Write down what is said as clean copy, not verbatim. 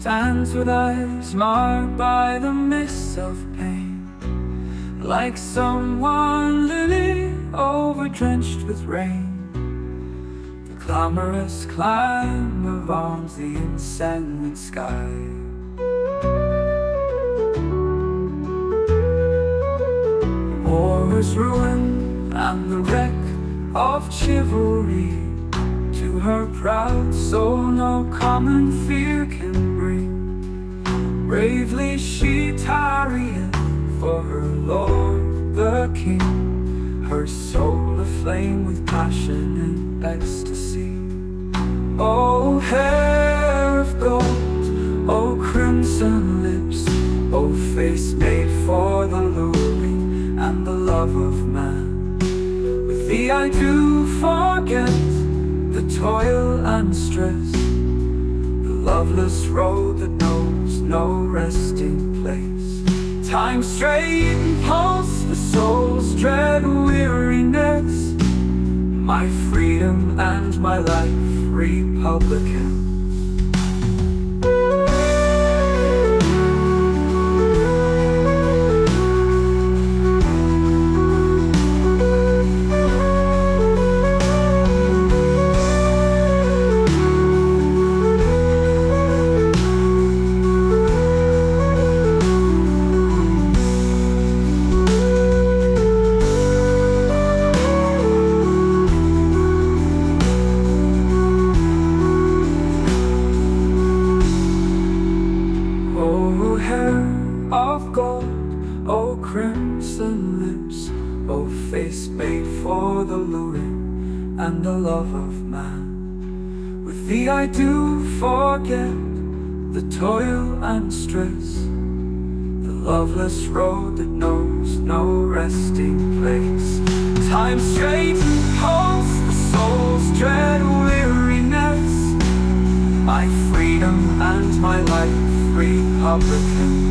stands with eyes marred by the mists of pain, like someone lily over-drenched with rain. The clamorous climb of arms, the incensed sky. War's ruin and the wreck of chivalry, to her proud soul no common fear can bring. Bravely she tarrieth for her Lord the King, her soul aflame with passion and ecstasy. O hair of gold, O crimson lips, O face made for the luring and the love of man. With thee I do forget the toil and stress, the loveless road that knows no resting place. Time's straight pulse, the soul's dread weariness, my freedom and my life, Republican. Of gold, O crimson lips, O face made for the luring and the love of man. With thee I do forget the toil and stress, the loveless road that knows no resting place. Time's straight pulse, the soul's dread weariness, my freedom and my life, Republican.